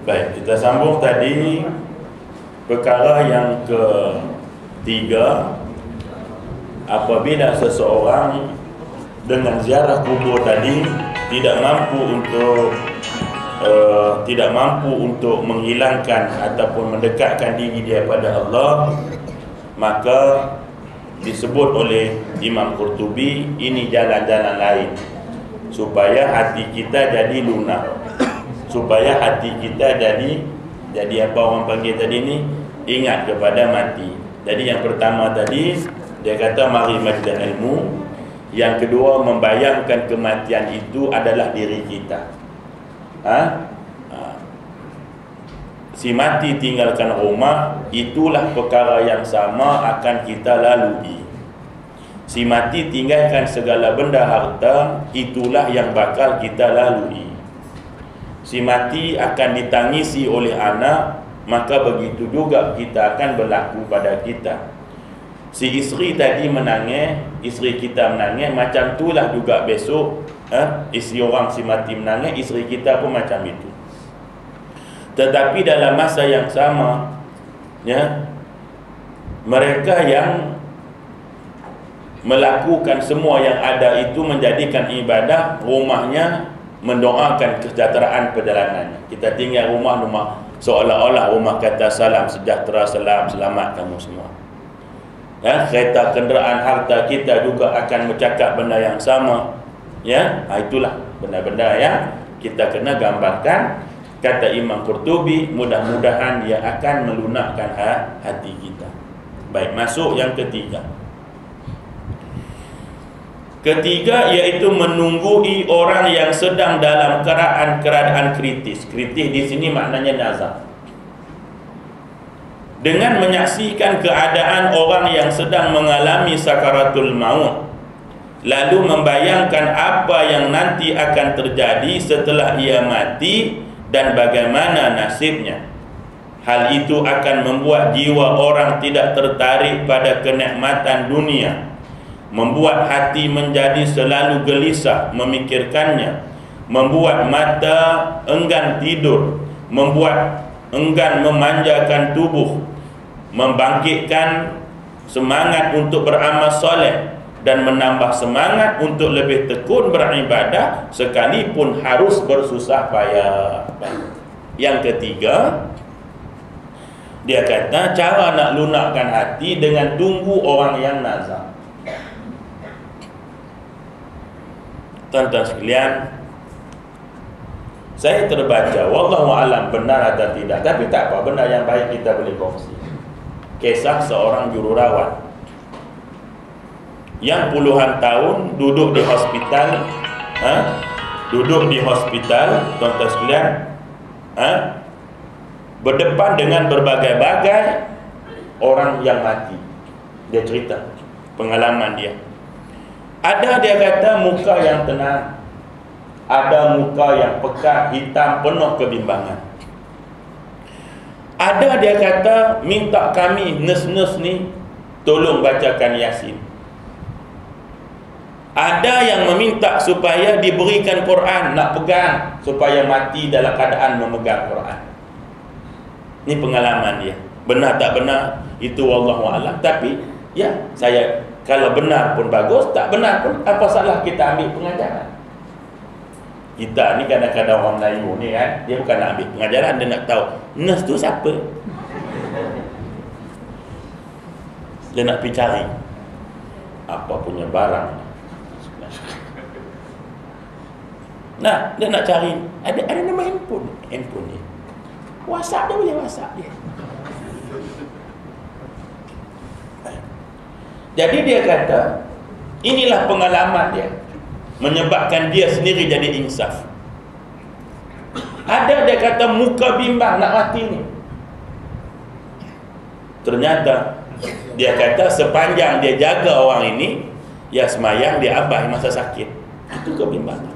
Baik, kita sambung tadi perkara yang ketiga. Apabila seseorang dengan ziarah kubur tadi tidak mampu untuk menghilangkan ataupun mendekatkan diri dia pada Allah, maka disebut oleh Imam Qurtubi ini jalan-jalan lain supaya hati kita jadi lunak, supaya hati kita jadi apa orang panggil tadi ni, ingat kepada mati. Jadi yang pertama tadi dia kata mari majlis ilmu. Yang kedua, membayangkan kematian itu adalah diri kita. Si mati tinggalkan rumah, itulah perkara yang sama akan kita lalui. Si mati tinggalkan segala benda harta, itulah yang bakal kita lalui. Si mati akan ditangisi oleh anak, maka begitu juga kita akan berlaku pada kita. Si isteri tadi menangis, isteri kita menangis, macam itulah juga besok isteri orang si mati menangis, isteri kita pun macam itu. Tetapi dalam masa yang sama, ya, mereka yang melakukan semua yang ada itu menjadikan ibadah, rumahnya mendoakan kesejahteraan perjalanannya. Kita tinggal rumah seolah-olah rumah kata salam sejahtera, salam selamat kamu semua. Ya, kereta, kenderaan, harta kita juga akan bercakap benda yang sama. Ya, itulah benda-benda yang kita kena gambarkan. Kata Imam Qurtubi, mudah-mudahan dia akan melunakkan hati kita. Baik, masuk yang ketiga. Ketiga iaitu menunggui orang yang sedang dalam keadaan kritis. Kritis di sini maknanya nazar. Dengan menyaksikan keadaan orang yang sedang mengalami sakaratul maut, lalu membayangkan apa yang nanti akan terjadi setelah ia mati dan bagaimana nasibnya. Hal itu akan membuat jiwa orang tidak tertarik pada kenikmatan dunia, membuat hati menjadi selalu gelisah memikirkannya, membuat mata enggan tidur, membuat enggan memanjakan tubuh, membangkitkan semangat untuk beramal soleh dan menambah semangat untuk lebih tekun beribadah sekalipun harus bersusah payah. Yang ketiga, dia kata cara nak lunakkan hati dengan tunggu orang yang nazar. Tuan-tuan sekalian, saya terbaca, wallahu alam benar atau tidak, tapi tak apa, benda yang baik kita boleh kongsi. Kisah seorang jururawat yang puluhan tahun duduk di hospital, tuan-tuan sekalian, berdepan dengan berbagai-bagai orang yang mati. Dia cerita pengalaman dia. Ada dia kata muka yang tenang, ada muka yang pekat, hitam, penuh kebimbangan. Ada dia kata minta kami nurse-nurse ni tolong bacakan Yasin. Ada yang meminta supaya diberikan Quran, nak pegang supaya mati dalam keadaan memegang Quran. Ini pengalaman dia. Benar tak benar itu wallahu alam, tapi ya saya kalau benar pun bagus, tak benar pun apa salah kita ambil pengajaran. Kita ni kadang-kadang orang Melayu ni kan, dia bukan nak ambil pengajaran, dia nak tahu nurse tu siapa. Dia nak pergi cari apa punya barang. Nah, dia nak cari ada nama handphone dia. WhatsApp dia boleh WhatsApp dia. Jadi dia kata inilah pengalaman dia, menyebabkan dia sendiri jadi insaf. Ada dia kata muka bimbang nak mati ni. Ternyata dia kata sepanjang dia jaga orang ini, ya semayang dia abai masa sakit. Itu kebimbangan.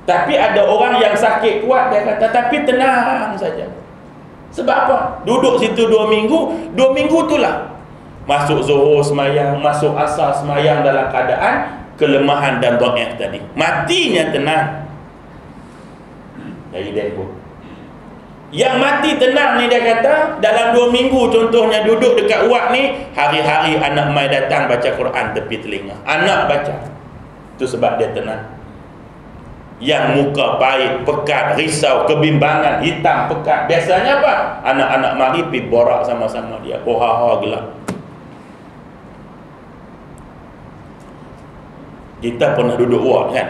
Tapi ada orang yang sakit kuat, dia kata tapi tenang saja. Sebab apa? Duduk situ 2 minggu, 2 minggu itulah masuk zuhur semayang, masuk asar semayang dalam keadaan kelemahan dan dhaif tadi. Matinya tenang. Jadi dia pun Yang mati tenang ni, dia kata dalam 2 minggu contohnya duduk dekat wad ni, hari-hari anak mai datang baca Quran tepi telinga. Anak baca. Itu sebab dia tenang. Yang muka pahit, pekat, risau, kebimbangan, hitam, pekat, biasanya apa? Anak-anak mari pergi borak sama-sama dia. Ha gelap. Kita pernah duduk wad kan?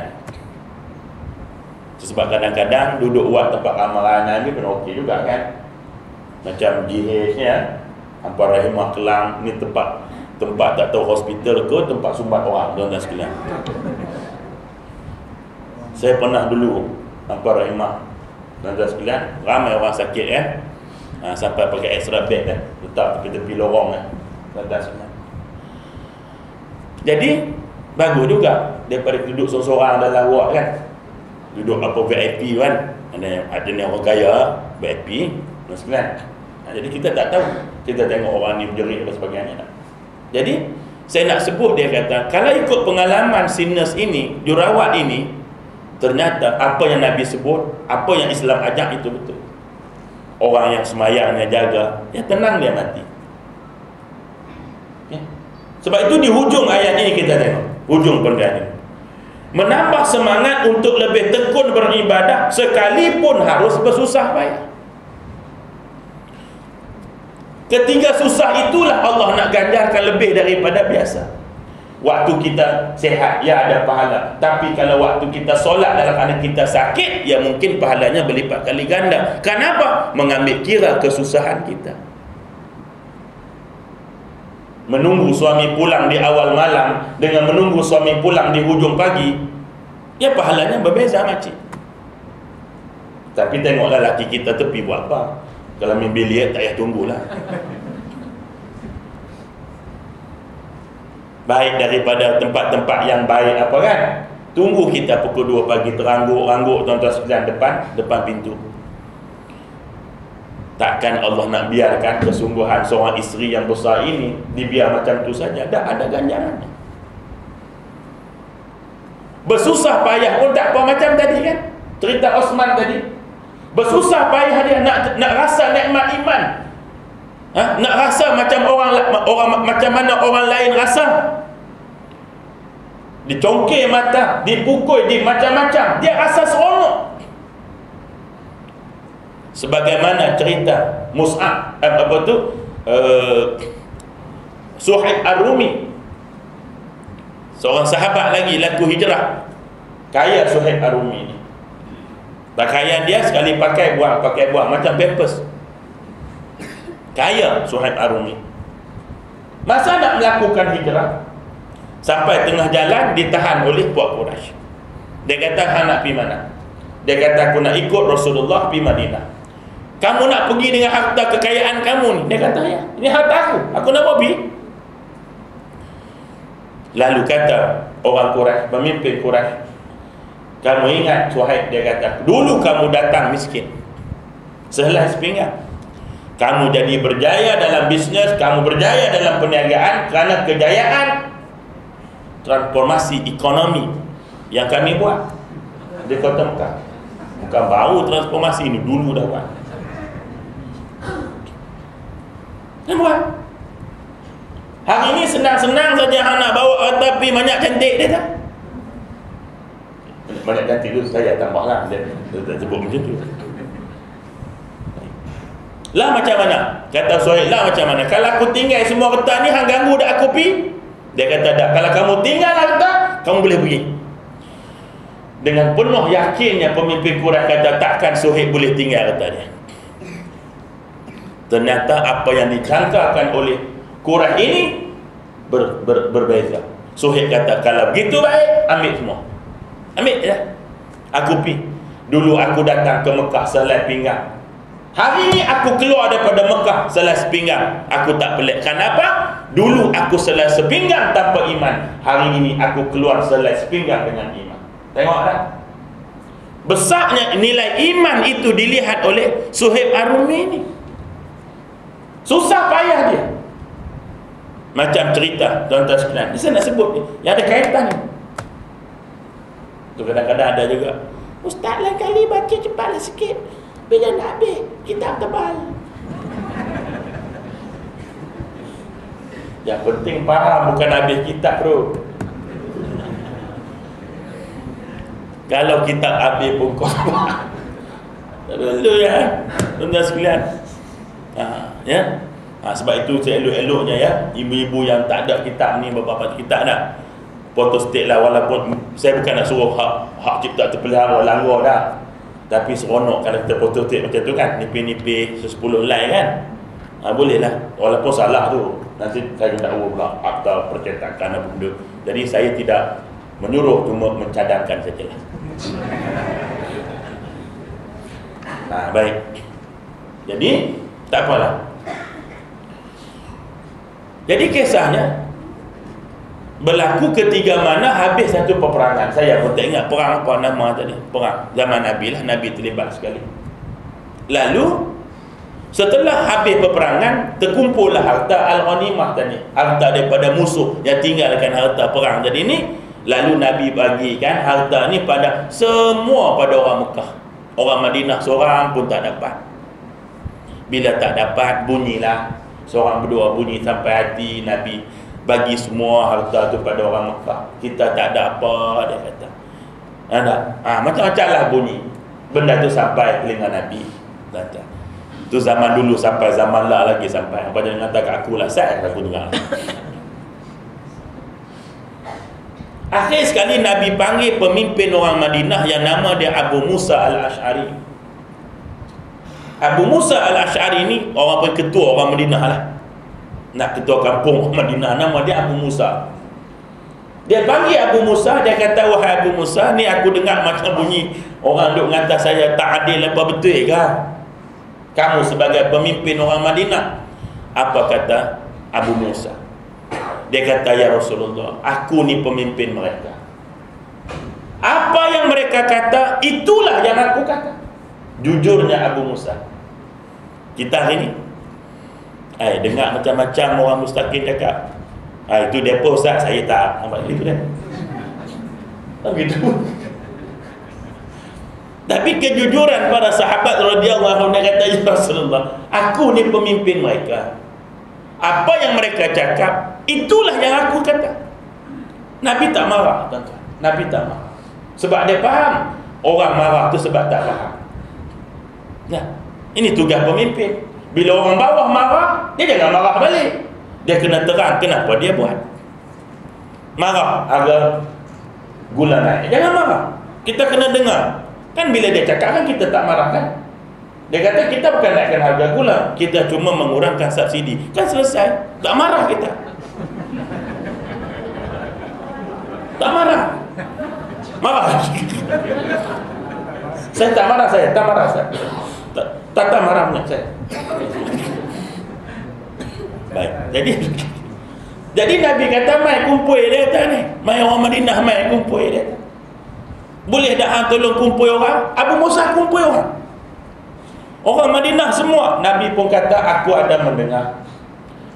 Sebab kadang-kadang duduk wad tempat amalan ni pun okey juga kan? Macam GH ni ya, Ampar Rahimah Kelang ni tempat tak tahu hospital ke tempat sumbat orang, tuan-tuan sekalian. Saya pernah dulu Ampar Rahimah, tuan-tuan sekalian, ramai orang sakit kan? Sampai pakai extra bed kan, letak tepi-tepi lorong kan, tuan-tuan sekalian. Jadi bagus juga daripada duduk seorang-seorang dalam wad kan. Duduk apa VIP kan, ada ni orang kaya VIP, tuan sekalian. Jadi kita tak tahu, kita tengok orang ni berjerit dan sebagainya. Jadi saya nak sebut, dia kata kalau ikut pengalaman sinners ini, jurawat ini, ternyata apa yang Nabi sebut, apa yang Islam ajak itu betul. Orang yang semayangnya jaga, ya tenang dia mati ya. Sebab itu di hujung ayat ini kita tengok, hujung perkara, menambah semangat untuk lebih tekun beribadah sekalipun harus bersusah payah. Ketiga susah itulah Allah nak ganjarkan lebih daripada biasa. Waktu kita sihat, ya ada pahala. Tapi kalau waktu kita solat dalam keadaan kita sakit, ya mungkin pahalanya berlipat kali ganda. Kenapa? Mengambil kira kesusahan kita. Menunggu suami pulang di awal malam dengan menunggu suami pulang di hujung pagi, ya pahalanya berbeza makcik. Tapi tengoklah laki kita tepi buat apa. Kalau mimpi lihat tak payah tunggulah. Baik daripada tempat-tempat yang baik apa kan, tunggu kita pukul 2 pagi terangguk-rangguk tuan-tuan sekalian depan pintu. Takkan Allah nak biarkan kesungguhan seorang isteri yang besar ini dibiar macam tu saja? Tak ada ganjarannya. Bersusah payah pun tak apa, macam tadi kan cerita Osman tadi. Bersusah payah dia nak rasa nikmat iman. Nak rasa macam orang macam mana orang lain rasa. Dicongkir mata, dipukul, di macam-macam, dia rasa seronok. Sebagaimana cerita Mus'ab Suhaib Ar-Rumi, seorang sahabat lagi laku hijrah, kaya Suhaib Ar-Rumi ni. Pakaian dia sekali pakai buah macam pampers. Kaya Suhaib Ar-Rumi. Masa nak melakukan hijrah, sampai tengah jalan ditahan oleh puak Quraisy. Dia kata, "Hang nak pergi mana?" Dia kata, "Aku nak ikut Rasulullah pergi Madinah." "Kamu nak pergi dengan harta kekayaan kamu ni?" Dia kata, "Ya, ini harta aku nak pergi." Lalu kata orang Quraisy, pemimpin Quraisy, "Kamu ingat Suhaib," dia kata, "dulu kamu datang miskin, sehelai sepinggan. Kamu jadi berjaya dalam bisnes, kamu berjaya dalam perniagaan kerana kejayaan transformasi ekonomi yang kami buat di Kota Mekah. Bukan baru transformasi ini, dulu dah buat. Kan buat. Hari ini senang-senang saja hang nak bawa kereta pergi banyak cantik dia tak? Banyak cantik tu saya tambahlah, dia tak sebut macam tu. Lah macam mana? Kata Suhaib, lah macam mana? Kalau aku tinggal semua kereta ni, hang ganggu dak aku pergi? Dia kata, "Tak, kalau kamu tinggal kereta, kamu boleh pergi." Dengan penuh yakinnya pemimpin Quraisy kata, takkan Suhaib boleh tinggal kereta dia. Ternyata apa yang dicangkakan oleh Quraisy ini berbeza. Suhaib kata, "Kalau begitu baik, ambil semua. Ambil ya. Aku pergi. Dulu aku datang ke Mekah selai pinggang. Hari ini aku keluar daripada Mekah selai sepinggang. Aku tak pelik. Kenapa? Dulu aku selai sepinggang tanpa iman. Hari ini aku keluar selai sepinggang dengan iman." Tengok tak? Besarnya nilai iman itu dilihat oleh Suhaib Ar-Rumi ini. Susah payah dia. Macam cerita tuan-tuan sekalian, saya nak sebut ni, yang ada kaitan ni. Tu kadang-kadang ada juga, "Ustaz lain kali baca cepatlah sikit, bila nak habis Kitab tebal. Yang penting faham, bukan habis kitab bro. Kalau kitab habis pun kau tak perlu ya, tuan-tuan sekalian. Ya. Sebab itu saya elok-eloknya ya, ibu-ibu yang tak ada kitab ni, bapa-bapa kitab dah, photostat lah. Walaupun saya bukan nak suruh hak cipta terpelihara langgar dah, tapi seronok kalau kita photostat macam tu kan, nipis-nipis 10 line kan. Boleh lah, walaupun salah tu nanti saya tak urus pula akta percetakan apa benda. Jadi saya tidak menyuruh, cuma mencadangkan sajalah. Baik. Jadi tak apalah. Jadi kisahnya berlaku ketika mana habis satu peperangan. Saya pun tak ingat perang apa nama tadi. Perang zaman Nabi lah, Nabi terlibat sekali. Lalu setelah habis peperangan, terkumpullah harta al-ghanimah tadi, harta daripada musuh yang tinggalkan harta perang. Jadi ini lalu Nabi bagikan harta ni pada semua, pada orang Mekah. Orang Madinah seorang pun tak dapat. Bila tak dapat, bunyilah seorang berdua bunyi sampai hati Nabi, bagi semua harta tu pada orang Mekah. Kita tak ada apa, dia kata. Macam-macam lah bunyi. Benda tu sampai telinga Nabi. Kata tu zaman dulu, sampai zaman lah lagi sampai. Apa dia kata kat aku lah, saya aku dengar. Akhir sekali Nabi panggil pemimpin orang Madinah yang nama dia Abu Musa al-Ash'ari. Abu Musa al-Ash'ari ni orang ketua orang Madinah lah. Nak ketua kampung Madinah, nama dia Abu Musa. Dia panggil Abu Musa, dia kata, wahai Abu Musa, ni aku dengar macam bunyi orang duk ngata saya tak adil apa, betul ke? Kamu sebagai pemimpin orang Madinah. Apa kata Abu Musa? Dia kata, ya Rasulullah, aku ni pemimpin mereka. Apa yang mereka kata, itulah yang aku kata. Jujurnya Abu Musa. Kita hari ni dengar macam-macam orang mustaqim cakap, itu depa ustaz, saya tak nampak gitu kan. Begitu. Tapi kejujuran para sahabat radhiyallahu anhum, kata, ya Rasulullah, aku ni pemimpin mereka. Apa yang mereka cakap, itulah yang aku kata. Nabi tak marah, tuan-tuan. Nabi tak marah. Sebab dia faham orang marah tu sebab tak faham. Nah, ini tugas pemimpin. Bila orang bawah marah, dia jangan marah balik. Dia kena terang kenapa dia buat. Marah harga gula naik, jangan marah. Kita kena dengar. Kan bila dia cakap kan kita tak marah kan. Dia kata kita bukan naikkan harga gula, kita cuma mengurangkan subsidi. Kan selesai. Tak marah kita. Tak marah. Marah. Saya tak marah, saya tak marah, saya tak marahnya saya. Baik. Jadi Nabi kata, mai kumpul dia kata ni. Mai orang Madinah, mai kumpul dia. Boleh dah tolong kumpul orang? Abu Musa kumpul orang. Orang Madinah semua. Nabi pun kata, aku ada mendengar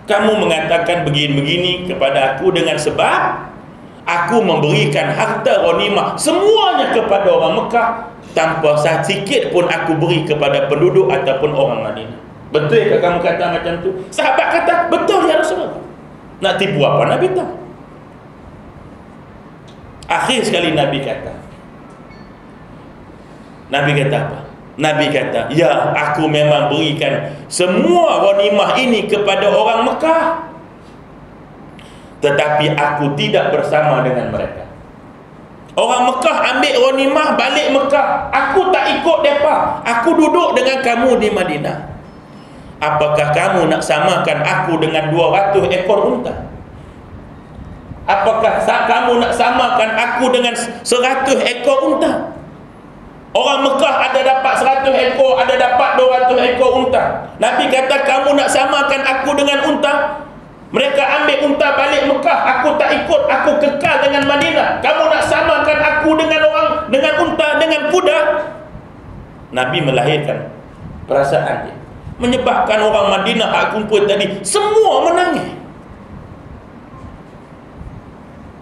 kamu mengatakan begini-begini kepada aku dengan sebab aku memberikan harta ghanimah semuanya kepada orang Mekah, tanpa sedikit pun aku beri kepada penduduk ataupun orang Madinah. Betul ke kamu kata macam tu? Sahabat kata, betul ya Rasulullah. Nak tipu apa Nabi tahu? Akhir sekali Nabi kata apa? Nabi kata, ya, aku memang berikan semua ghanimah ini kepada orang Mekah, tetapi aku tidak bersama dengan mereka. Orang Mekah ambil ghanimah balik Mekah, aku tak ikut mereka. Aku duduk dengan kamu di Madinah. Apakah kamu nak samakan aku dengan 200 ekor unta? Apakah kamu nak samakan aku dengan 100 ekor unta? Orang Mekah ada dapat 100 ekor, ada dapat 200 ekor unta. Nabi kata, kamu nak samakan aku dengan unta? Mereka ambil unta balik Mekah, aku tak ikut, aku kekal dengan Madinah. Kamu nak samakan aku dengan unta, dengan kuda? Nabi melahirkan perasaan dia, menyebabkan orang Madinah hak kumpul tadi semua menangis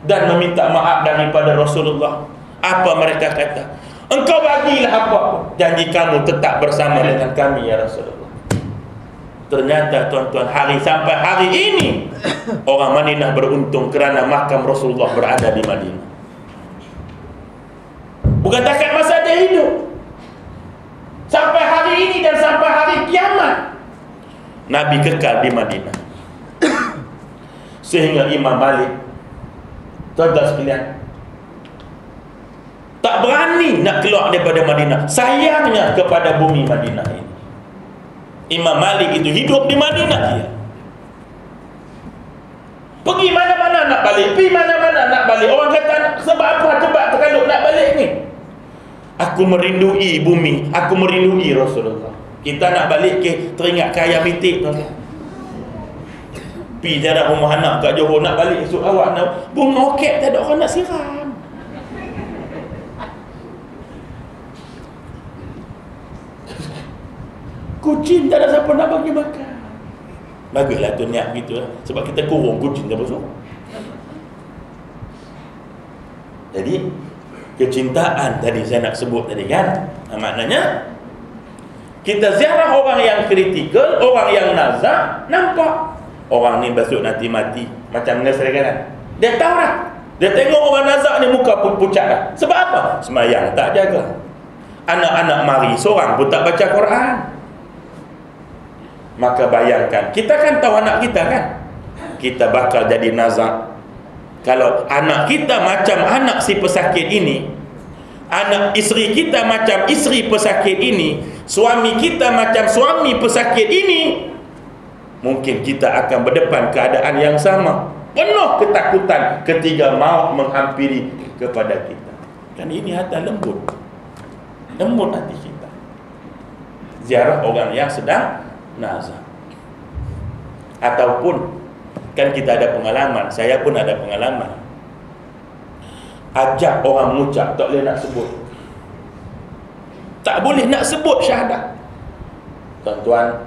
dan meminta maaf daripada Rasulullah. Apa mereka kata? Engkau bagilah apa pun. Janji kamu tetap bersama dengan kami ya Rasulullah. Ternyata tuan-tuan, sampai hari ini orang Madinah beruntung kerana makam Rasulullah berada di Madinah. Bukan takat masa dia hidup, sampai hari ini dan sampai hari kiamat Nabi kekal di Madinah. Sehingga Imam Malik, tuan-tuan sekalian, tak berani nak keluar daripada Madinah. Sayangnya kepada bumi Madinah ini. Imam Malik itu hidup di Madinah dia. Pergi mana-mana nak balik, pergi mana-mana nak balik. Orang kata, sebab apa cepat terkaduk nak balik ni? Aku merindui bumi, aku merindui Rasulullah. Kita nak balik ke teringat kaya mitik tu. Pergi jarak rumah anak kat Johor, nak balik esok awak nak bunga okek, tak ada orang nak siram. Kucing tak ada siapa nak bagi makan. Baguslah tu niat begitu lah. Sebab kita kurung kucing tak besar. Jadi kecintaan tadi saya nak sebut tadi kan, maknanya kita ziarah orang yang kritikal, orang yang nazar, nampak orang ni besok nanti mati macam ngesrekan kan. Dia tahu dah. Dia tengok orang nazar ni muka pucat dah. Sebab apa? Semayang tak jaga. Anak-anak mari seorang pun tak baca Quran. Maka bayangkan, kita kan tahu anak kita kan, kita bakal jadi nazar. Kalau anak kita macam anak si pesakit ini, anak isteri kita macam isteri pesakit ini, suami kita macam suami pesakit ini, mungkin kita akan berdepan keadaan yang sama, penuh ketakutan ketika maut menghampiri kepada kita. Kan ini hati lembut hati kita. Ziarah orang yang sedang nazar. Ataupun kan kita ada pengalaman, saya pun ada pengalaman, ajak orang mengucap, tak boleh nak sebut, tak boleh nak sebut syahadat. Tuan-tuan,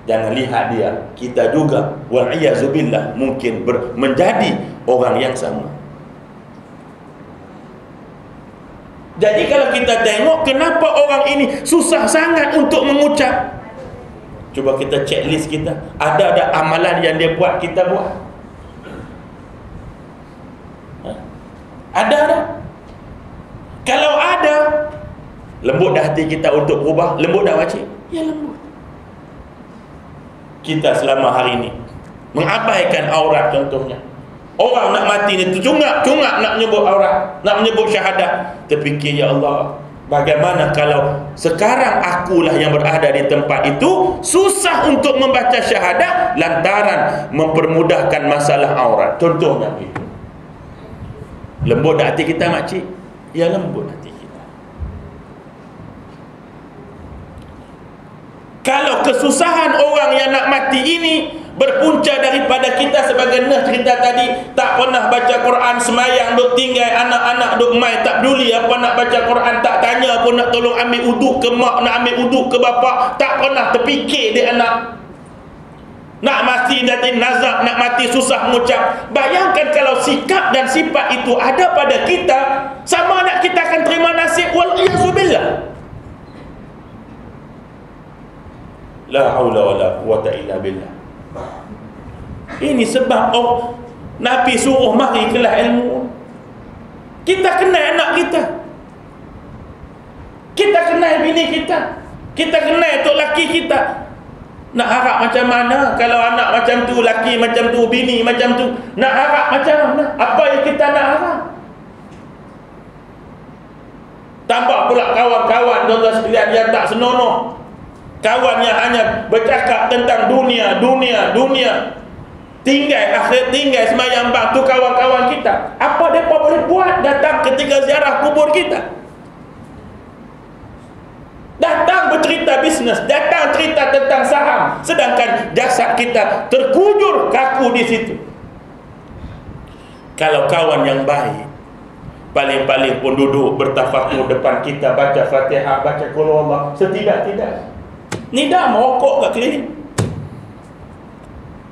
jangan lihat dia, kita juga wa'iyyazubillah mungkin menjadi orang yang sama. Jadi kalau kita tengok kenapa orang ini susah sangat untuk mengucap, cuba kita cek list kita, ada amalan yang dia buat kita buat? Ada? Kalau ada, lembut dah hati kita untuk berubah? Lembut dah pakcik? Ya, lembut. Kita selama hari ini mengabaikan aurat contohnya. Orang nak mati ni cungak nak menyebut aurat, nak menyebut syahadat. Terfikir, ya Allah, bagaimana kalau sekarang akulah yang berada di tempat itu, susah untuk membaca syahadat lantaran mempermudahkan masalah aurat. Contohnya begitu. Lembut hati kita makcik? Ya, lembut hati kita. Kalau kesusahan orang yang nak mati ini berpunca daripada kita sebagai nah cerita tadi, tak pernah baca Quran, semayang duk tinggal, anak-anak duk mai, tak peduli apa nak baca Quran, tak tanya pun nak tolong ambil uduk ke mak, nak ambil uduk ke bapa, tak pernah terfikir dia anak. Nak mati nanti nazak, nak mati susah mengucap. Bayangkan kalau sikap dan sifat itu ada pada kita, sama nak kita akan terima nasib wal-iyazubillah. La haula wala quwata illa billah. Ini sebab Nabi suruh mari kelas ilmu. Kita kenal anak kita, kita kenal bini kita, kita kenal tok laki kita. Nak harap macam mana kalau anak macam tu, laki macam tu, bini macam tu? Nak harap macam mana? Apa yang kita nak harap? Tambah pula kawan-kawan tuan-tuan sekalian yang tak senonoh, kawan yang hanya bercakap tentang dunia, tinggal akhir, tinggal semayang bang, tu kawan-kawan kita. Apa mereka boleh buat datang ketika ziarah kubur kita? Datang bercerita bisnes, datang cerita tentang saham, sedangkan jasad kita terkujur kaku di situ. Kalau kawan yang baik, paling-paling pun duduk bertafakur depan kita, baca Fatihah, baca Qul Huwallah, setidak-tidak ni dah merokok kat klinik.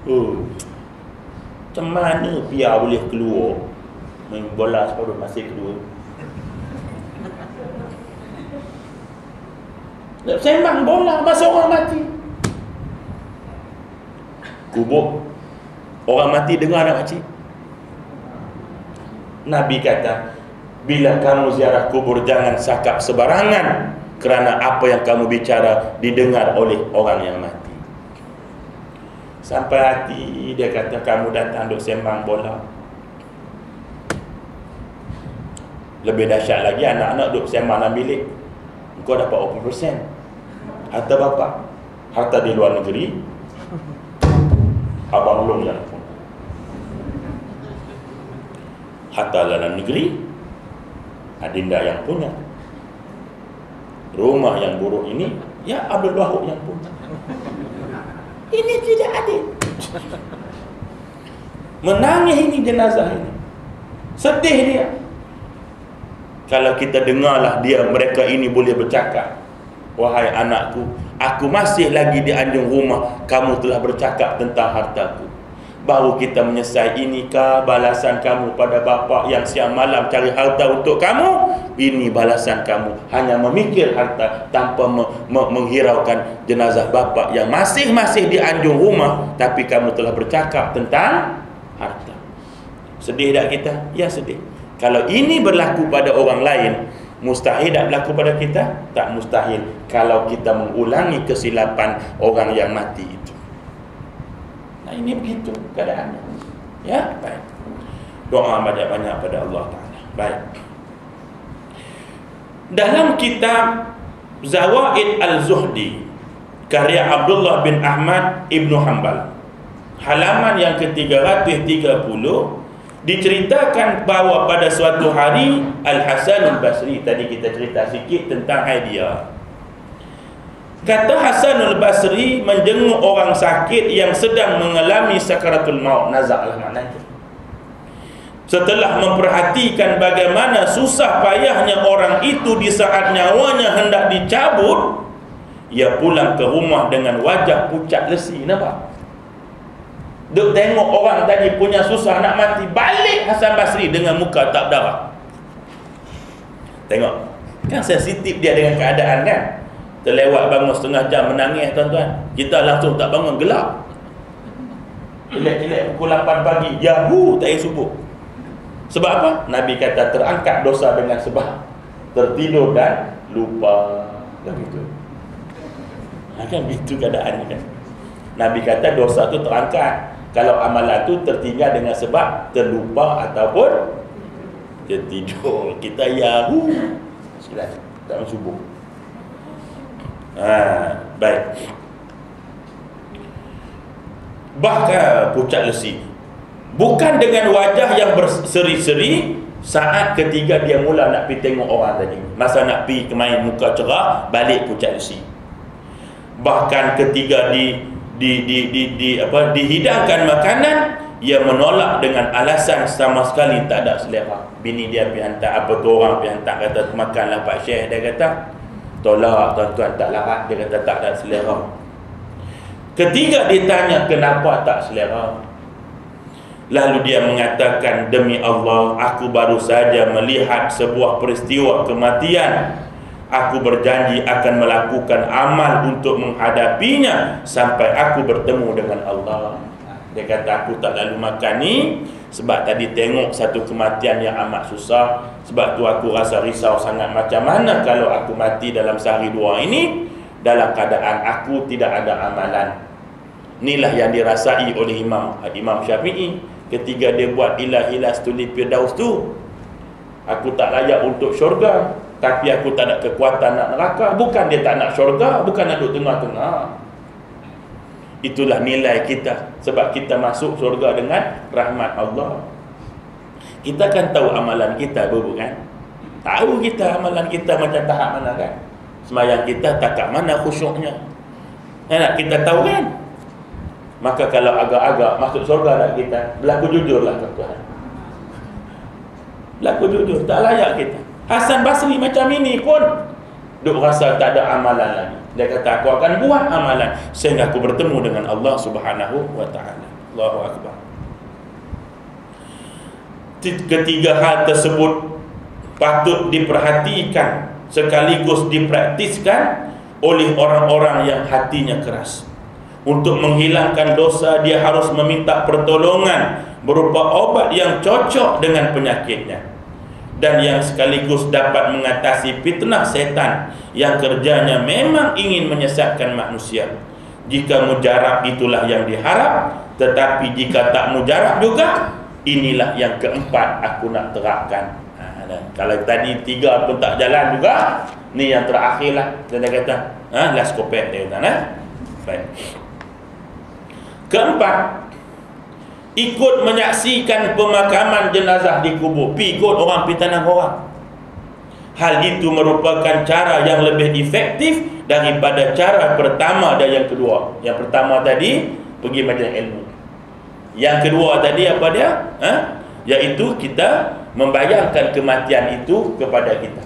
Macam mana biar boleh keluar main bola separuh masih kedua? Sembang bola masa orang mati. Kubur orang mati dengar tak makcik? Nabi kata, bila kamu ziarah kubur jangan cakap sebarangan, kerana apa yang kamu bicara didengar oleh orang yang mati. Sampai hati dia kata, kamu datang duk sembang bola. Lebih dahsyat lagi, anak-anak duk sembang dalam bilik. Kau dapat 80%. Harta bapa, harta di luar negeri, abang long yang punya. Harta dalam negeri, adinda yang punya. Rumah yang buruk ini, ya Abdul Wahab yang punya. Ini tidak adil. Menangis ini jenazah ini, sedih dia. Kalau kita dengarlah mereka ini boleh bercakap, wahai anakku, aku masih lagi di anjung rumah, kamu telah bercakap tentang hartaku. Baru kita menyesal, inikah balasan kamu pada bapa yang siang malam cari harta untuk kamu? Ini balasan kamu, hanya memikir harta tanpa menghiraukan jenazah bapa yang masih di anjung rumah, tapi kamu telah bercakap tentang harta. Sedih tak kita? Ya sedih. Kalau ini berlaku pada orang lain, mustahil tak berlaku pada kita? Tak mustahil kalau kita mengulangi kesilapan orang yang mati itu. Nah, ini begitu keadaannya. Ya, baik. Doa banyak-banyak pada Allah Ta'ala. Baik. Dalam kitab Zawaid Al-Zuhdi karya Abdullah bin Ahmad Ibnu Hanbal, halaman yang ke-330, diceritakan bahawa pada suatu hari Al-Hasan Al-Basri, tadi kita cerita sikit tentang hadiah. Kata Hasan Al-Basri menjenguk orang sakit yang sedang mengalami sakaratul maut, nazak lah maknanya. Setelah memperhatikan bagaimana susah payahnya orang itu di saat nyawanya hendak dicabut, ia pulang ke rumah dengan wajah pucat lesi. Nampak? Duk tengok orang tadi punya susah nak mati, balik Hasan Basri dengan muka tak berdarah. Tengok, kan sensitif dia dengan keadaan kan. Terlewat bangun setengah jam menangis tuan-tuan, kita langsung tak bangun, gelap. Elek-elek pukul 8 pagi, Yahoo, tak payah subuh. Sebab apa? Nabi kata terangkat dosa dengan sebab tertidur dan lupa. Kan begitu. Kan begitu keadaannya kan. Nabi kata dosa tu terangkat kalau amalan tu tertinggal dengan sebab terlupa ataupun tertidur. Kita Yahoo, silap, tak subuh. Baik. Bahkan pucat lesi, bukan dengan wajah yang berseri-seri saat ketiga dia mula nak pergi tengok orang tadi. Masa nak pergi kemain muka cerah, balik pucat lesi. Bahkan ketiga dihidangkan makanan, ia menolak dengan alasan sama sekali tak ada selera. Bini dia pergi hantar, apa tu orang pergi hantar, kata makanlah Pak Syekh, dia kata tolak tuan-tuan, tak larat, dia kata tak ada selera. Ketiga ditanya kenapa tak selera, lalu dia mengatakan, demi Allah, aku baru saja melihat sebuah peristiwa kematian. Aku berjanji akan melakukan amal untuk menghadapinya sampai aku bertemu dengan Allah. Dia kata aku tak lalu makan ni sebab tadi tengok satu kematian yang amat susah. Sebab tu aku rasa risau sangat, macam mana kalau aku mati dalam sehari dua ini dalam keadaan aku tidak ada amalan. Inilah yang dirasai oleh Imam Syafi'i ketika dia buat ilah-ilah studi Firdaus tu. Aku tak layak untuk syurga, tapi aku tak ada kekuatan nak neraka. Bukan dia tak nak syurga, bukan nak duduk tengah-tengah. Itulah nilai kita, sebab kita masuk syurga dengan rahmat Allah. Kita kan tahu amalan kita, kan? Tahu kita amalan kita macam tahap mana kan? Semayang kita tak kat mana khusyuknya. Nak kita tahu kan? Maka kalau agak-agak masuk syurga tak kita, berlaku jujurlah tuan-tuan. Berlaku jujur, tak layak kita. Hasan Basri macam ini pun duk rasa tak ada amalan lagi. Dia kata aku akan buat amalan sehingga aku bertemu dengan Allah Subhanahu wa taala. Allahu akbar. Ketiga hal tersebut patut diperhatikan sekaligus dipraktiskan oleh orang-orang yang hatinya keras. Untuk menghilangkan dosa, dia harus meminta pertolongan berupa obat yang cocok dengan penyakitnya, dan yang sekaligus dapat mengatasi fitnah setan yang kerjanya memang ingin menyesatkan manusia. Jika mujarab itulah yang diharap, tetapi jika tak mujarab juga, inilah yang keempat aku nak terapkan. Kalau tadi 3 pun tak jalan juga, ni yang terakhir lah. Dia kata, last kopek dia kata, baik. Keempat, ikut menyaksikan pemakaman jenazah di kubur. Pi ikut orang, pi tanam orang. Hal itu merupakan cara yang lebih efektif daripada cara pertama dan yang kedua. Yang pertama tadi pergi majlis ilmu. Yang kedua tadi apa dia? Iaitu kita membayangkan kematian itu kepada kita.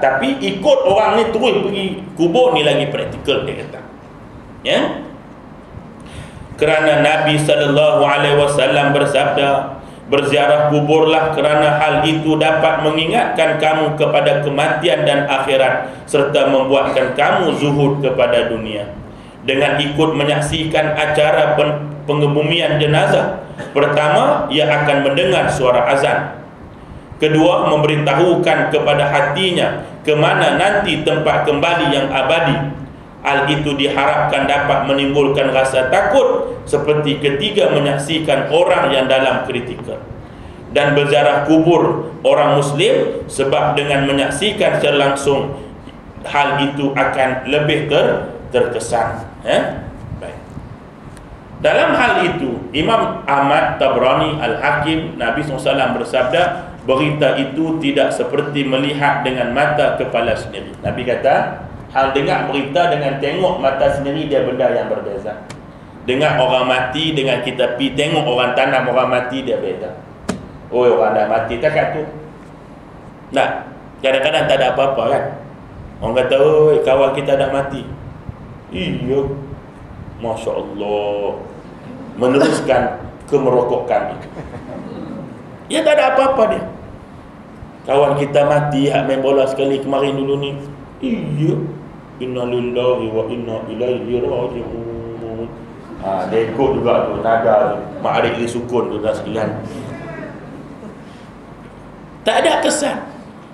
Tapi ikut orang ni terus pergi kubur ni lagi praktikal, dia kata. Ya? Kerana Nabi SAW bersabda, berziarah kuburlah kerana hal itu dapat mengingatkan kamu kepada kematian dan akhirat, serta membuatkan kamu zuhud kepada dunia. Dengan ikut menyaksikan acara pengebumian jenazah, pertama, ia akan mendengar suara azan. Kedua, memberitahukan kepada hatinya ke mana nanti tempat kembali yang abadi. Hal itu diharapkan dapat menimbulkan rasa takut, seperti ketiga menyaksikan orang yang dalam kritikal. Dan berziarah kubur orang Muslim, sebab dengan menyaksikan secara langsung, hal itu akan lebih terkesan. Baik. Dalam hal itu, Imam Ahmad Tabrani Al-Hakim, Nabi SAW bersabda, berita itu tidak seperti melihat dengan mata kepala sendiri. Nabi kata, hal dengar berita dengan tengok mata sendiri, dia benda yang berbeza. Dengar orang mati dengan kita pi tengok orang tanam orang mati, dia beza. Oh, orang dah mati takkan tu. Nah, kadang-kadang tak ada apa-apa kan. Orang kata, oh, kawan kita dah mati. Iya, Masya Allah, meneruskan kemerokokan itu. Ya tak ada apa-apa dia. Kawan kita mati, hak main bola sekali kemarin dulu ni. Iya, inna lillahi wa inna ilaihi raji'un. Dia ikut juga tu, nada Ma'arif li sukun tu dah sekalian. Tak ada kesan.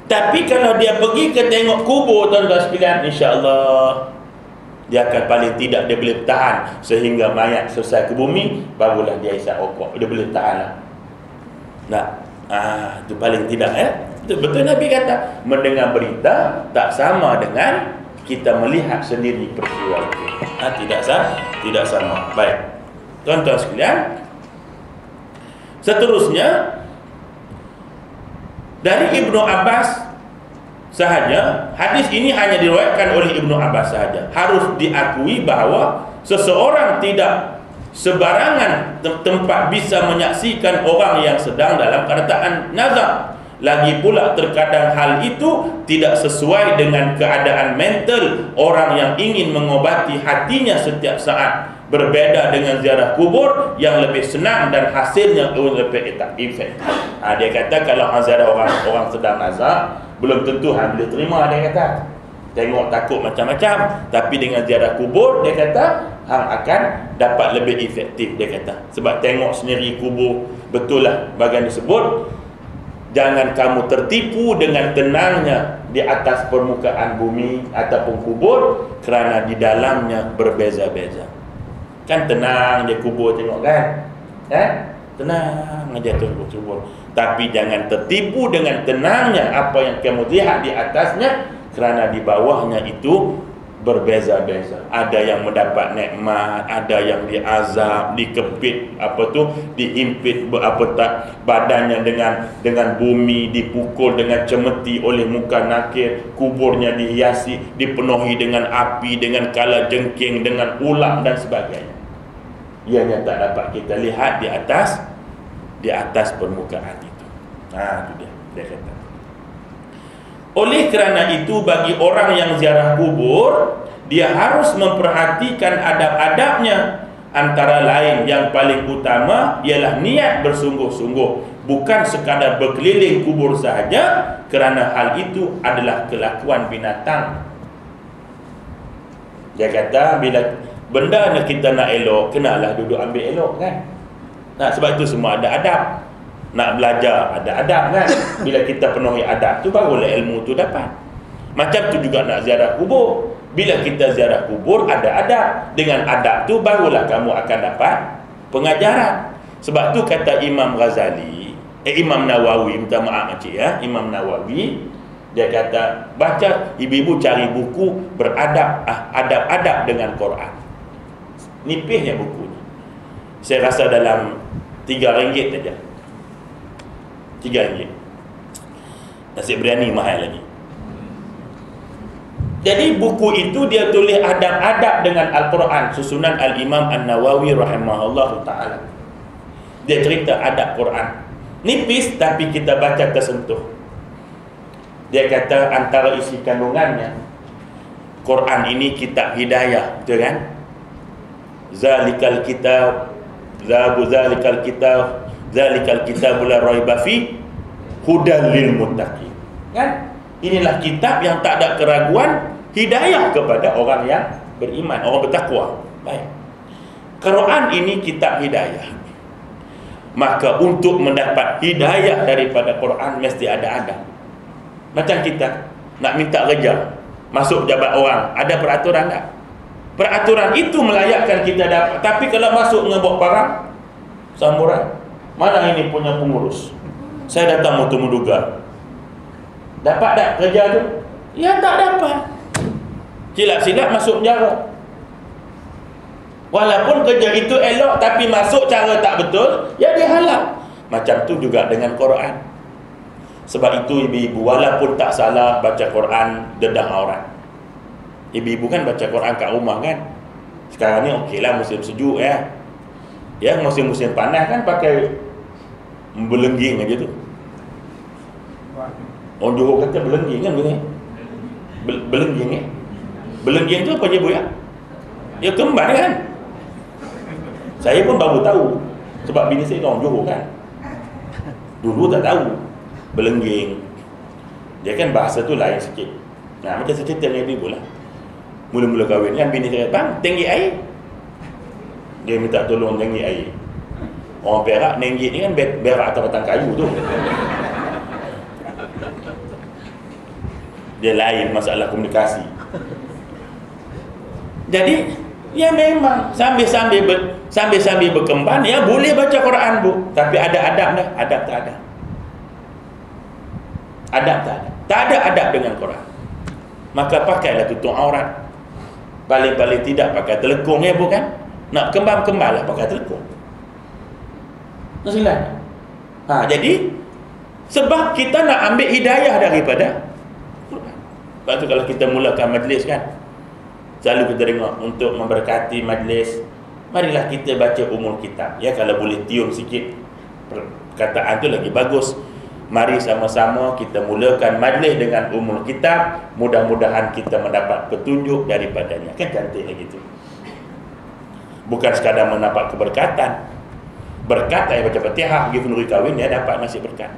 Tapi kalau dia pergi ke tengok kubur tuan-tuan sekalian, insya-Allah dia akan paling tidak dia boleh tahan sehingga mayat selesai ke bumi, barulah dia isap rokok. Dia boleh tahan lah. Nah, itu paling tidak betul Nabi kata, mendengar berita tak sama dengan kita melihat sendiri peristiwa itu. Tidak sama. Baik. Tuan-tuan sekalian, seterusnya dari Ibnu Abbas sahaja, hadis ini hanya diriwayatkan oleh Ibnu Abbas sahaja. Harus diakui bahawa seseorang tidak sebarangan tempat bisa menyaksikan orang yang sedang dalam keadaan nazar. Lagi pula terkadang hal itu tidak sesuai dengan keadaan mental orang yang ingin mengobati hatinya setiap saat. Berbeda dengan ziarah kubur yang lebih senang dan hasilnya lebih efektif. Dia kata kalau ziarah orang sedang nazar, belum tentu hang boleh terima, dia kata. Tengok takut macam-macam, tapi dengan ziarah kubur, dia kata hang akan dapat lebih efektif, dia kata. Sebab tengok sendiri kubur, betul lah bagian disebut, jangan kamu tertipu dengan tenangnya di atas permukaan bumi ataupun kubur, kerana di dalamnya berbeza-beza. Kan tenang dia kubur tengok kan? Tenang aja tu kubur. Tapi jangan tertipu dengan tenangnya apa yang kamu lihat di atasnya, kerana di bawahnya itu berbeza-beza. Ada yang mendapat nikmat, ada yang diazab, dikepit dihimpit badannya dengan bumi, dipukul dengan cemeti oleh muka nakir, kuburnya dihiasi, dipenuhi dengan api, dengan kala jengking, dengan ular dan sebagainya. Ianya tak dapat kita lihat di atas permukaan itu. Itu dia kata. Oleh kerana itu, bagi orang yang ziarah kubur, dia harus memperhatikan adab-adabnya. Antara lain yang paling utama ialah niat bersungguh-sungguh, bukan sekadar berkeliling kubur sahaja, kerana hal itu adalah kelakuan binatang. Dia kata bila benda yang kita nak elok, kenalah duduk ambil elok kan. Nah, sebab itu semua ada adab. Nak belajar ada adab kan. Bila kita penuhi adab tu barulah ilmu tu dapat. Macam tu juga nak ziarah kubur. Bila kita ziarah kubur ada adab. Dengan adab tu barulah kamu akan dapat pengajaran. Sebab tu kata Imam Ghazali, Imam Nawawi, minta maaf makcik ya, Imam Nawawi, dia kata baca, ibu-ibu cari buku beradab, adab-adab dengan Quran. Nipisnya buku ni. Saya rasa dalam RM3 saja. RM3. Nasi biryani mahal lagi. Jadi buku itu dia tulis adab-adab dengan Al-Quran, susunan Al-Imam An-Nawawi rahimahullah ta'ala. Dia cerita adab Quran. Nipis tapi kita baca tersentuh. Dia kata antara isi kandungannya, Quran ini kitab hidayah, betul kan? Zalikal kitab, zalikal kitab la raiba fi hudal lil muttaqin. Kan? Inilah kitab yang tak ada keraguan, hidayah kepada orang yang beriman, orang bertakwa. Baik. Quran ini kitab hidayah. Maka untuk mendapat hidayah daripada Quran mesti ada adab. Macam kita nak minta kerja, masuk pejabat orang, ada peraturan tak? Peraturan itu melayakkan kita dapat. Tapi kalau masuk ngebok parang, samurai, mana ini punya pengurus? Saya datang untuk menduga. Dapat tak kerja tu? Ya tak dapat. Silap-silap masuk penjara. Walaupun kerja itu elok tapi masuk cara tak betul, ya dihalau. Macam tu juga dengan Quran. Sebab itu ibu-ibu walaupun tak salah baca Quran dedah aurat. Ibu-ibu kan baca Quran kat rumah kan. Sekarang ni okeylah musim sejuk ya. Ya musim-musim panas kan pakai belengging aja tu. Orang Johor kata belengging kan begini. Belengging ya. Belengging tu apa je bu ya? Ya kembar kan. Saya pun baru tahu. Sebab bini saya orang Johor kan. Dulu tak tahu belengging. Dia kan bahasa tu lain sikit. Nah macam saya cerita dengan ibu lah. Mula-mula kahwin kan bini saya kata, bang tinggi air. Dia minta tolong tinggi air. Orang Perak nenggit ni kan berak atas batang kayu tu. Dia lain masalah komunikasi. Jadi ya memang sambil berkembang ya boleh baca Quran bu, tapi ada adab dah, adab tak ada. Adab tak ada. Tak ada adab dengan Quran. Maka pakailah tutup aurat. Paling-paling tidak pakai telekung ya bukan? Nak kembang-kembanglah pakai telekung. Silakan. Jadi sebab kita nak ambil hidayah daripada Quran. Sebab tu kalau kita mulakan majlis kan, selalu kita dengar untuk memberkati majlis, marilah kita baca umul kitab. Ya kalau boleh tium sikit perkataan tu lagi bagus. Mari sama-sama kita mulakan majlis dengan umul kitab. Mudah-mudahan kita mendapat petunjuk daripadanya. Kan cantik lagi tu. Bukan sekadar mendapat keberkatan. Berkat saya baca Fatihah pergi penuri kahwin, dia dapat nasib berkat.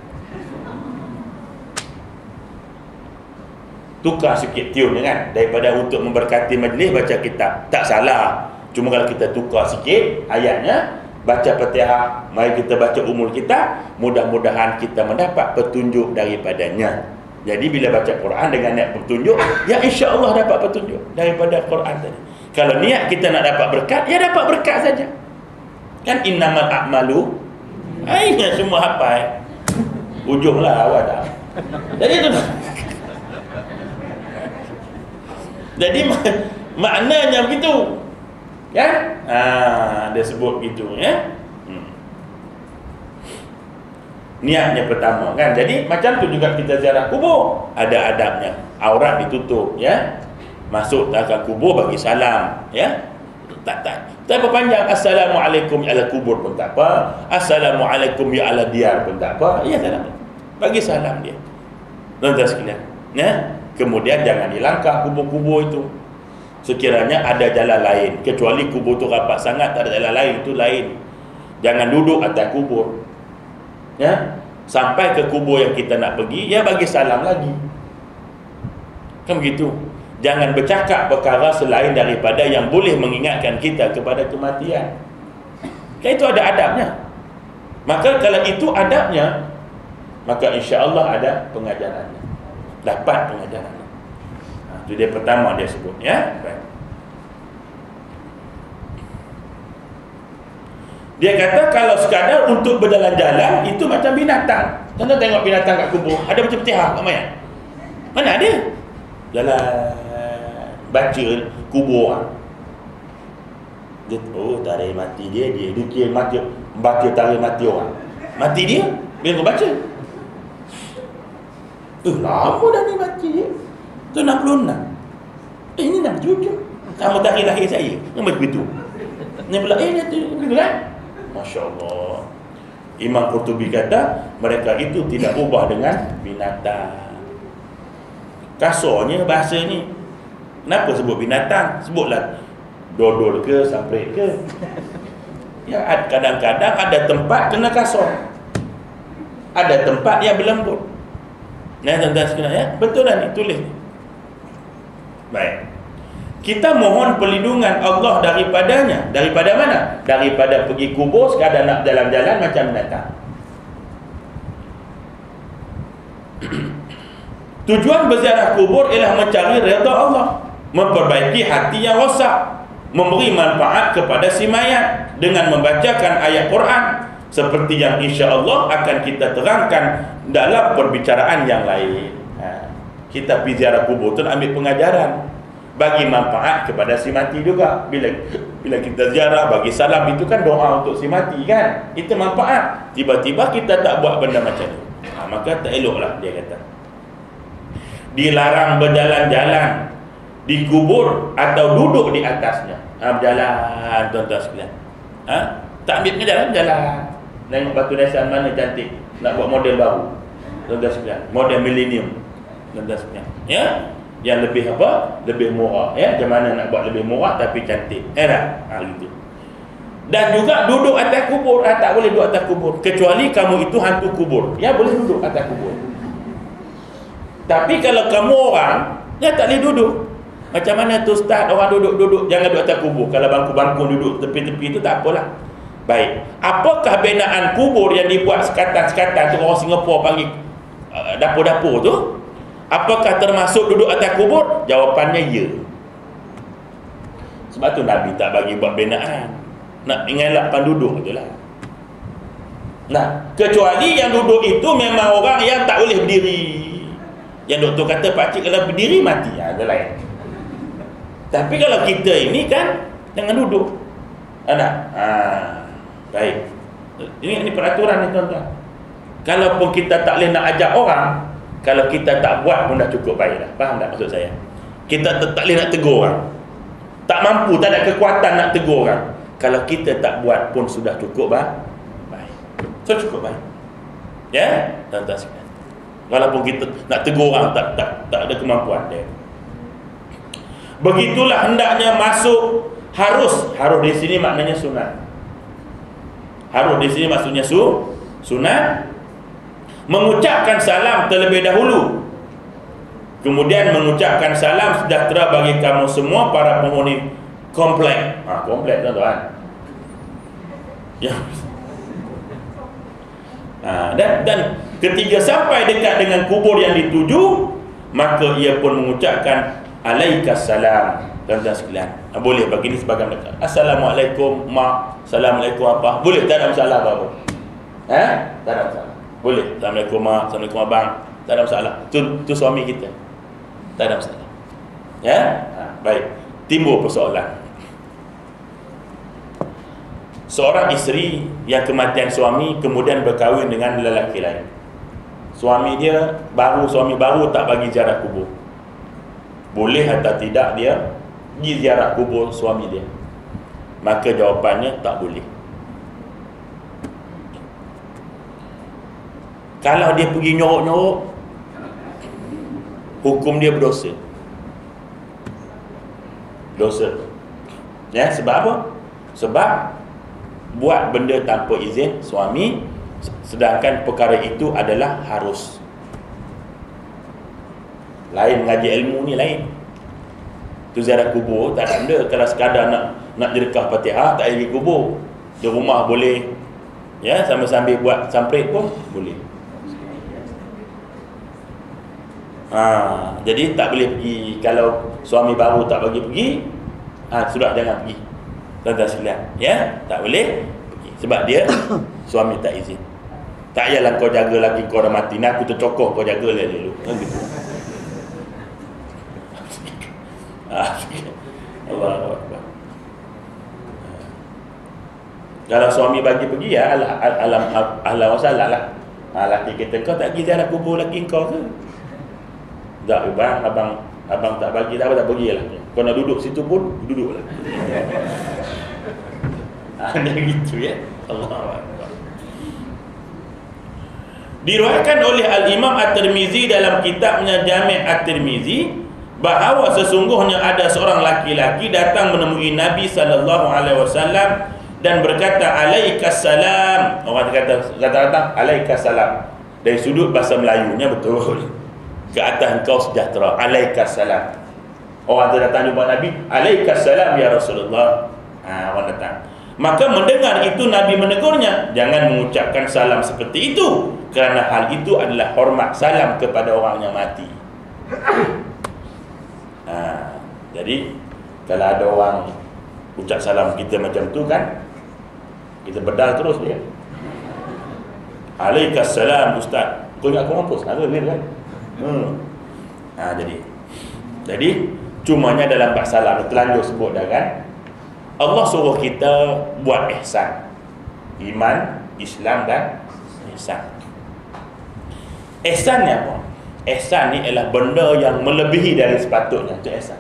Tukar sikit tune kan, daripada untuk memberkati majlis baca kitab. Tak salah. Cuma kalau kita tukar sikit ayatnya, baca Fatihah, mari kita baca umul kitab, mudah-mudahan kita mendapat petunjuk daripadanya. Jadi bila baca Quran dengan niat petunjuk, ya insya-Allah dapat petunjuk daripada Quran tadi. Kalau niat kita nak dapat berkat, ya dapat berkat saja. Kan innamal a'malu, ayatnya semua hafal. Ujunglah awak tak. Jadi tu. Jadi maknanya begitu. Kan? Dia sebut gitu ya. Niatnya pertama kan. Jadi macam tu juga kita ziarah kubur, ada adabnya. Aurat ditutup ya. Masuk ke kubur bagi salam ya. Tak berpanjang assalamualaikum ya ala kubur pun tak apa. Assalamualaikum ya ala diyar pun tak apa. Ya salam. Bagi salam dia. Tuan-tuan sekalian. Ya. Kemudian jangan dilangkah kubur-kubur itu. Sekiranya ada jalan lain, kecuali kubur tu rapat sangat tak ada jalan lain, itu lain. Jangan duduk atas kubur. Ya. Sampai ke kubur yang kita nak pergi, ya bagi salam lagi. Kan begitu. Jangan bercakap perkara selain daripada yang boleh mengingatkan kita kepada kematian. Kan itu ada adabnya. Maka kalau itu adabnya, maka insya-Allah ada pengajarannya. Dapat pengajarannya. Itu dia pertama dia sebut, ya. Baik. Dia kata kalau sekadar untuk berjalan-jalan itu macam binatang. Tuan-tuan tengok binatang kat kubur, ada macam petihak kat mayat. Mana ada? Jalan baca kubur. Dia tarikh mati dia kira mati, baca tarikh mati orang. Mati dia, dia kau baca. Lama dah ni mati dia. Tu 66. Ini nak jujur. Kamu tarikh lahir saya. Memang begitu. Ni pula dia tu begitu kan? Masya-Allah. Imam Qurtubi kata mereka itu tidak ubah dengan binatang. Kasarnya bahasa ni. Kenapa sebut binatang? Sebutlah dodol ke, samprit ke. Ya, kadang-kadang ada tempat kena kasar. Ada tempat yang berlembut. Nah, tuan-tuan sekalian, ya, betul lah ni, tulis ni. Baik. Kita mohon perlindungan Allah daripadanya. Daripada mana? Daripada pergi kubur sekadar nak jalan-jalan macam binatang. Tujuan berziarah kubur ialah mencari redha Allah, memperbaiki hati yang rosak, memberi manfaat kepada si mayat dengan membacakan ayat Quran seperti yang insya-Allah akan kita terangkan dalam perbicaraan yang lain. Kita pergi ziarah kubur tu nak ambil pengajaran, bagi manfaat kepada si mati juga. Bila kita ziarah bagi salam, itu kan doa untuk si mati kan, itu manfaat. Tiba-tiba kita tak buat benda macam tu, maka tak eloklah, dia kata. Dilarang berjalan-jalan di kubur atau duduk di atasnya. Berjalan, tuan-tuan sekalian. Tak ambil pengajaran, jalan. Tengok batu nisan mana cantik, nak buat model baru, tuan-tuan sekalian, model millennium, tuan-tuan sekalian, ya, yang lebih apa? Lebih murah, ya. Macam mana nak buat lebih murah tapi cantik, gitu. Dan juga duduk atas kubur, tak boleh duduk atas kubur kecuali kamu itu hantu kubur, ya, boleh duduk atas kubur. Tapi kalau kamu orang, ya, tak boleh duduk. Macam mana tu ustaz, orang duduk-duduk, jangan duduk atas kubur. Kalau bangku-bangku duduk tepi-tepi itu tak apalah. Baik, apakah binaan kubur yang dibuat sekatan-sekatan tu, orang Singapura panggil dapur-dapur tu, apakah termasuk duduk atas kubur? Jawapannya ya. Sebab tu Nabi tak bagi buat binaan, nak ingatkan duduk je lah. Nah, kecuali yang duduk itu memang orang yang tak boleh berdiri. Yang doktor kata pakcik kalau berdiri mati, ada lain. Tapi kalau kita ini kan jangan duduk. Baik. Ini peraturan ni tuan-tuan. Kalaupun kita tak boleh nak ajak orang, kalau kita tak buat pun dah cukup baik dah. Faham tak maksud saya? Kita tak boleh nak tegur orang, tak mampu, tak ada kekuatan nak tegur orang. Kalau kita tak buat pun sudah cukup baik. So cukup baik. Ya, tuan-tuan sekalian. Walaupun kita nak tegur orang, tak ada kemampuan dia. Begitulah hendaknya masuk. Harus di sini maknanya sunat. Harus di sini maksudnya sunat. Mengucapkan salam terlebih dahulu, kemudian mengucapkan salam sejahtera bagi kamu semua para penghuni komplek. Komplek tuan-tuan. Ya. Dan ketika sampai dekat dengan kubur yang dituju, maka ia pun mengucapkan alaikassalam. Tuan-tuan sekalian, boleh bagi ini sebagai mereka. Assalamualaikum mak, assalamualaikum apa, boleh, tak ada masalah apa-apa. Tak ada masalah, boleh. Assalamualaikum mak, assalamualaikum abang, tak ada masalah. Tu suami kita, tak ada masalah. Ya, baik. Timbul persoalan. Seorang isteri yang kematian suami kemudian berkahwin dengan lelaki lain. Suami baru tak bagi ziarah kubur. Boleh atau tidak dia pergi ziarah kubur suami dia? Maka jawapannya tak boleh. Kalau dia pergi nyorok-nyorok, hukum dia berdosa. Dosa. Ya, sebab apa? Sebab buat benda tanpa izin suami, sedangkan perkara itu adalah harus. Lain mengaji ilmu ni lain. Tu ziarah kubur tak ada. Kalau sekadar nak jerkah Fatihah tak pergi kubur. Di rumah boleh. Ya, sambil-sambil buat samprit pun boleh. Jadi tak boleh pergi. Kalau suami baru tak bagi pergi, sudah jangan pergi. Tuan-tuan sekalian, ya, tak boleh pergi. Sebab dia suami tak izin. Tak payahlah kau jaga lagi, kau dah mati, nak aku tercokoh, kau jaga lah dulu. Gitu. Allah Akbar. Kalau suami bagi pergi, ya alam masalah lah. Laki kita, kau tak pergi ziarah kubur laki kau ke? Tak, bang, abang tak bagi, tak apa, tak pergi lah. Kau nak duduk situ pun, duduk lah. Dia gitu, ya. Allah Akbar. Diriwayatkan oleh Al-Imam At-Tirmizi dalam kitabnya Jami' At-Tirmizi bahawa sesungguhnya ada seorang laki-laki datang menemui Nabi SAW dan berkata alaikassalam. Orang kata alaikassalam. Dari sudut bahasa Melayunya betul. Ke atas engkau sejahtera. Alaikassalam. Orang tu datang jumpa Nabi, alaikassalam ya Rasulullah. Orang datang. Maka mendengar itu Nabi menegurnya, jangan mengucapkan salam seperti itu, kerana hal itu adalah hormat salam kepada orang yang mati. Jadi kalau ada orang ucap salam kita macam tu kan, kita bedal terus dia. Alaikassalam ustaz. Kau ingat kau mampus? Ada dia kan? Jadi cumanya dalam bab salam telanjur sebut dah kan. Allah suruh kita buat ihsan. Iman, Islam dan ihsan. Ihsan ni apa? Ihsan ni ialah benda yang melebihi dari sepatutnya. Itu ihsan.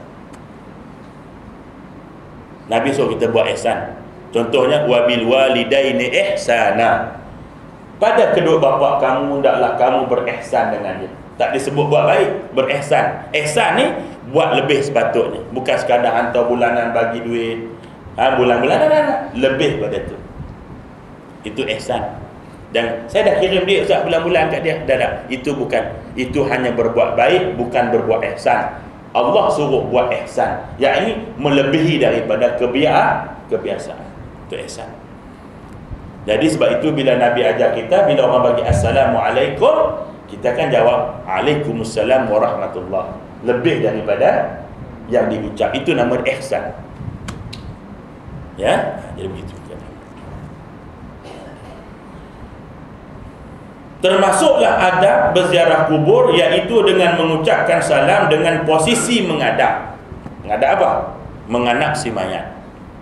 Nabi suruh kita buat ihsan. Contohnya wabil walidaini ihsana. Pada kedua bapa kamu hendaklah kamu berihsan dengan dia. Tak disebut buat baik, berihsan. Ihsan ni buat lebih sepatutnya. Bukan sekadar hantar bulanan bagi duit. Bulan-bulan lebih pada tu. Itu ihsan. Dan saya dah kirim dia ustaz bulan-bulan kat dia. Dah. Itu bukan. Itu hanya berbuat baik, bukan berbuat ihsan. Allah suruh buat ihsan. Yang ini melebihi daripada kebiasaan. Itu ihsan. Jadi sebab itu bila Nabi ajar kita, bila orang bagi assalamualaikum, kita akan jawab Waalaikumsalam warahmatullah. Lebih daripada yang diucap. Itu nama ihsan. Ya, jadi begitu. Termasuklah adab berziarah kubur, iaitu dengan mengucapkan salam dengan posisi menghadap. Menghadap apa? Menghadap si mayat.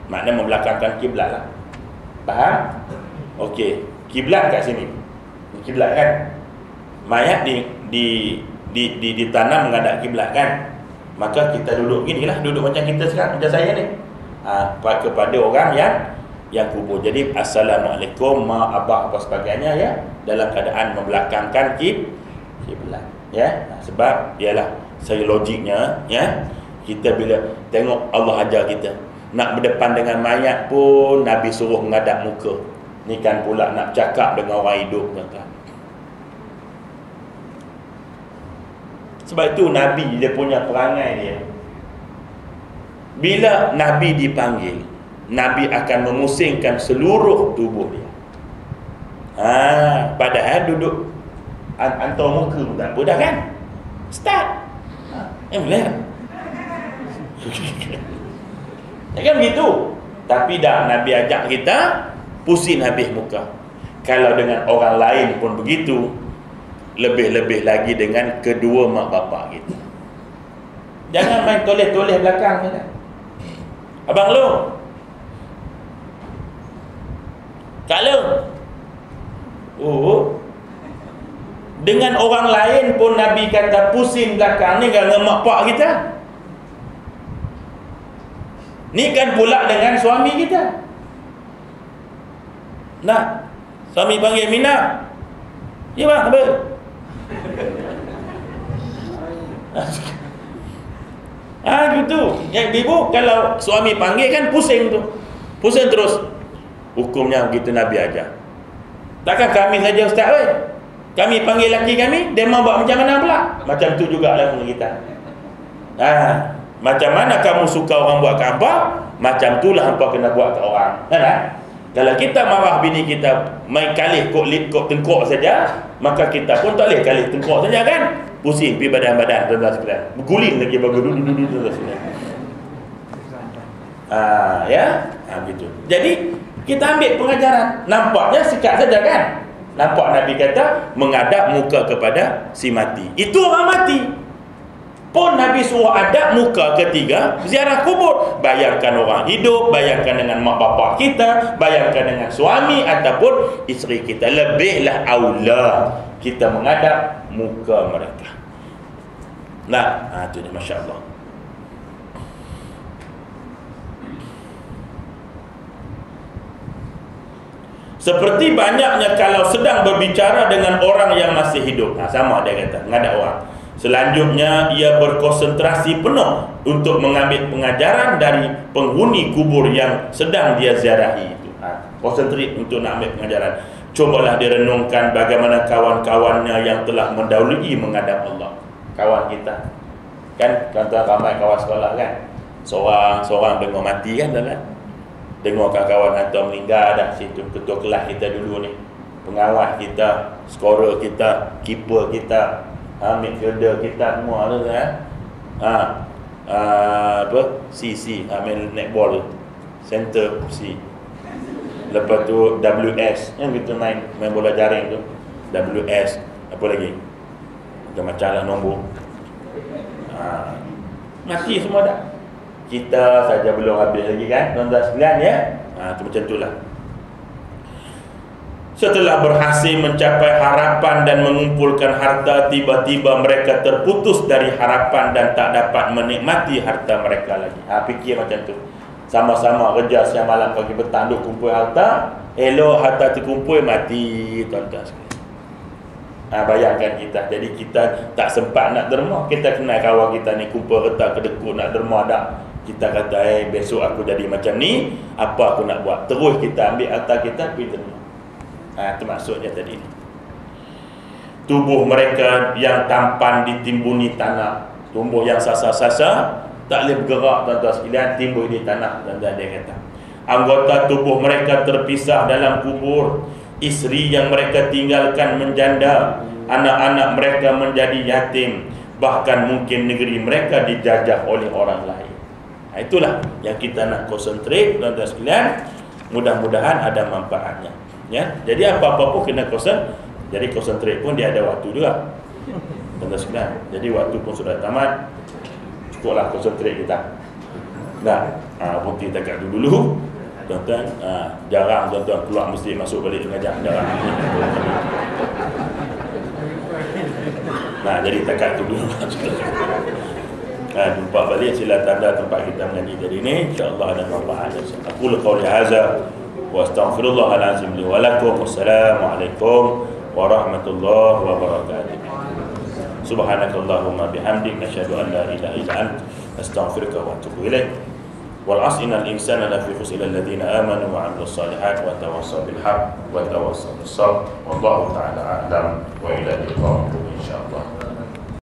Maknanya membelakangkan kiblat lah. Faham? Okey, kiblat kat sini. Kiblat kan? Mayat ditanam menghadap kiblat kan? Maka kita duduk ginilah, duduk macam kita sekarang, macam saya ni. Kepada orang yang kubur. Jadi assalamualaikum ma abah apa sebagainya ya, dalam keadaan membelakangkan kiblat ya. Sebab ialah saya logiknya ya, kita bila tengok Allah ajar kita nak berdepan dengan mayat pun Nabi suruh menghadap muka. Ni kan pula nak cakap dengan orang hidup kata. Sebab itu Nabi dia punya perangai dia, bila Nabi dipanggil, Nabi akan memusingkan seluruh tubuh dia. Padahal duduk hantar muka pun tak apa dah kan? Start. Boleh. Ya kan begitu. Tapi dah Nabi ajak kita pusing habis muka. Kalau dengan orang lain pun begitu, lebih-lebih lagi dengan kedua mak bapak kita. Jangan main toleh-toleh belakang kan? Abang Long, Kak Long, dengan orang lain pun Nabi kata pusing belakang ni dengan mak pak kita. Ni kan pula dengan suami kita. Nah, suami panggil Mina. Ya bang, apa? Gitu. Yang ibu kalau suami panggil kan pusing tu. Pusing terus. Hukumnya begitu Nabi ajar. Takkan kami saja ustaz oi. Kami panggil laki kami, dia mau buat macam mana pula? Macam tu jugalah kita. Macam mana kamu suka orang buat kat hampa, macam itulah hampa kena buat kat orang. Kan? Kalau kita marah bini kita main kalih kok tengkok saja, maka kita pun tak boleh kalih tengkok saja kan? Pusing pergi badan-badan tuan-tuan sekalian. Berguling lagi bagus duduk tuan-tuan sekalian. Begitu. Jadi kita ambil pengajaran. Nampaknya sikat saja kan? Nampak Nabi kata mengadap muka kepada si mati. Itu orang mati. Pun Nabi suruh adab muka ketiga ziarah kubur. Bayangkan orang hidup, bayangkan dengan mak bapak kita, bayangkan dengan suami ataupun isteri kita. Lebihlah aula kita mengadap muka mereka. Itu dia, Masya Allah. Seperti banyaknya kalau sedang berbicara dengan orang yang masih hidup. Sama dia kata, mengadap orang. Selanjutnya ia berkonsentrasi penuh untuk mengambil pengajaran dari penghuni kubur yang sedang dia ziarahi itu. Konsentrate untuk nak ambil pengajaran. Cobalah direnungkan bagaimana kawan-kawannya yang telah mendahului menghadap Allah. Kawan kita kan, tuan-tuan ramai kawan sekolah kan, seorang dengar mati kan, dalam dengar kawan hantar meninggal dah. Situ ketua kelas kita dulu ni, pengawas kita, skorer kita, keeper kita, midfielder kita semua tu kan. CC, main netball tu, center C. Lepas tu WS, yang kita main bola jaring tu, WS. Apa lagi? Macam lah nombor. Mati semua dah. Kita saja belum habis lagi kan, tuan-tuan sekalian ya. Tu macam itulah. Setelah berhasil mencapai harapan dan mengumpulkan harta, tiba-tiba mereka terputus dari harapan dan tak dapat menikmati harta mereka lagi. Fikir macam tu. Sama-sama kerja siang malam pagi petang duk kumpul harta, elok harta terkumpul mati, tuan-tuan sekalian. Bayangkan kita, jadi kita tak sempat nak derma. Kita kenal kawan kita ni kumpul harta kedekut nak derma dah. Kita kata besok aku jadi macam ni, apa aku nak buat? Terus kita ambil harta kita pergi derma. Itu maksudnya tadi. Tubuh mereka yang tampan ditimbuni tanah, tumbuh yang sasa-sasa, tak boleh bergerak, tuan-tuan sekalian, timbul di tanah. Tuan-tuan dia kata, anggota tubuh mereka terpisah dalam kubur, isteri yang mereka tinggalkan menjanda, anak-anak mereka menjadi yatim, bahkan mungkin negeri mereka dijajah oleh orang lain. Itulah yang kita nak konsentrate, tuan-tuan sekalian. Mudah-mudahan ada manfaatnya. Ya, jadi apa-apa pun kena jadi konsentrate pun dia ada waktu juga, tuan-tuan sekalian. Jadi waktu pun sudah tamat, cukuplah konsentrate kita. Berhenti dekat dulu, tuan-tuan. Jarang tuan-tuan keluar masjid masuk balik mengajar, jarang. Jadi dekat tu dulu. Jumpa balik, sila tanda tempat kita mengaji tadi ni, insya-Allah ada manfaat. Aku qauli hadza wa astaghfirullahalazim li wa lakum. Wassalamualaikum warahmatullahi wabarakatuh. Subhanakallahumma bihamdik, nasyhadu an la ilaha illa anta, astaghfiruka wa atubu ilaik. Wal 'asri innal insana lafi khusr illa alladziina aamanu wa 'amilus shalihaati wa tawassaw bil haqq wa tawassaw bis sabr. Wallahu ta'ala a'lam wa ila liqa.